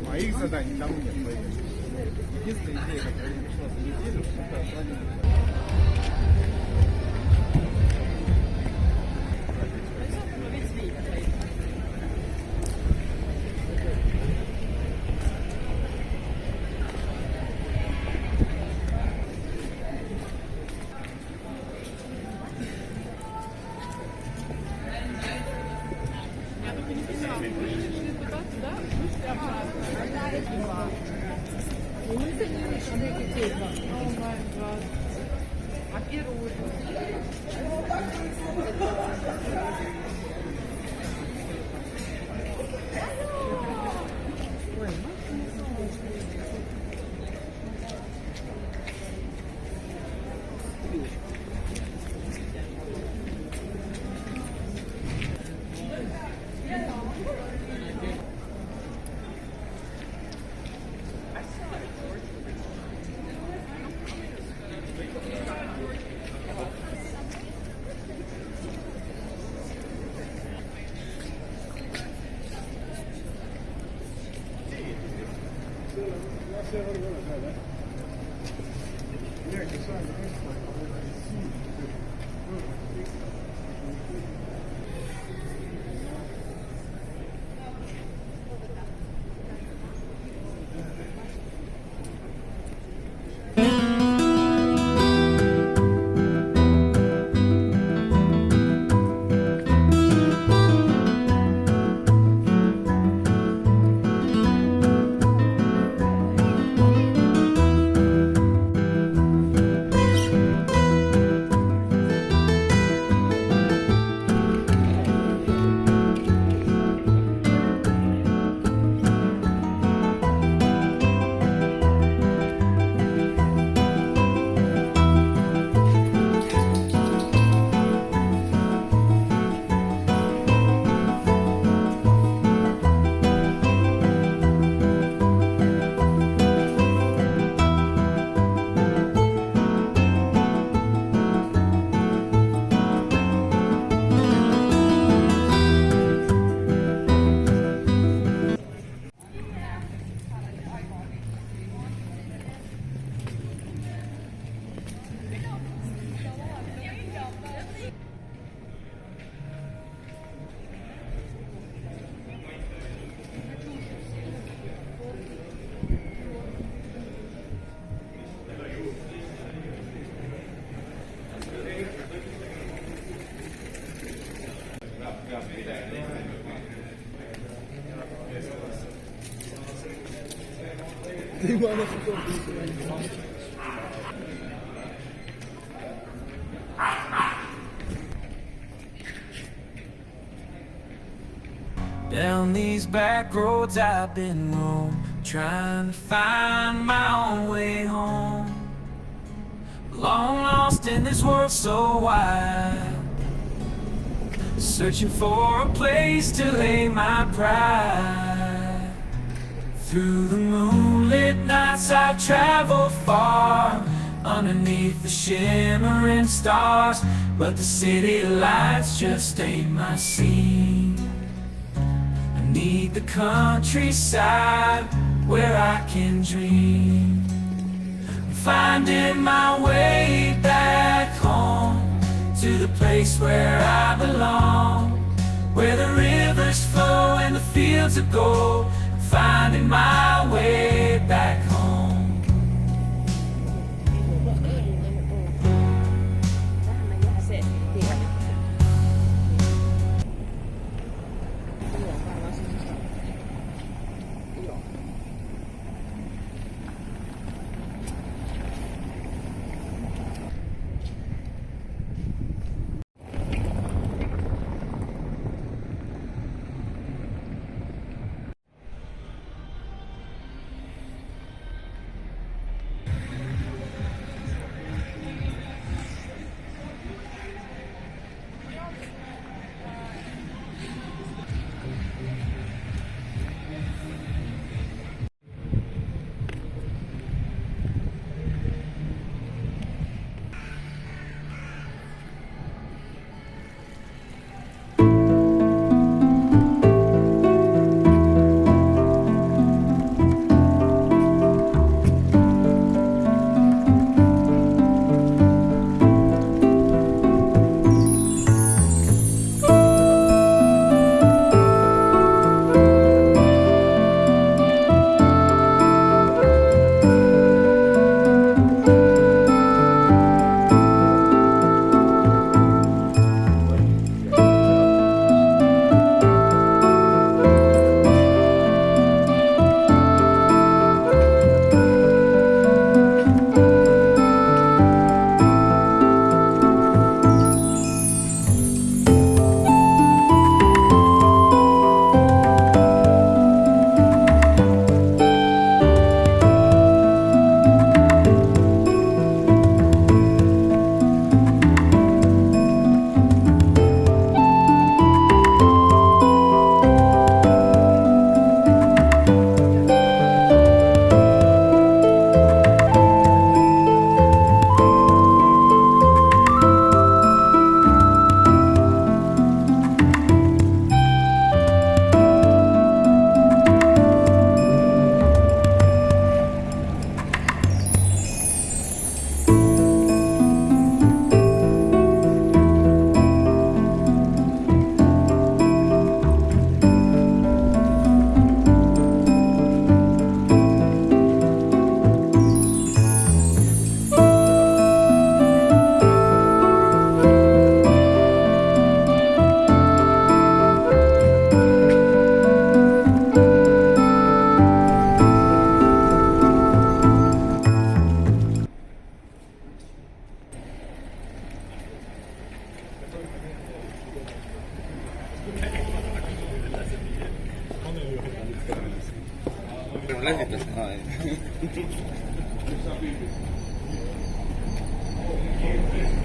Моих заданий там нет. Единственная идея, которая пришла за неделю, это отклонение. Down these back roads I've been roaming, trying to find my own way home. Long lost in this world so wide, searching for a place to lay my pride. Through the moonlit nights I travel far, underneath the shimmering stars, but the city lights just ain't my scene. I need the countryside where I can dream, finding my way back home to the place where I belong, where the rivers flow and the fields of gold, finding my way back home. म्हणलं तिथं Thank you.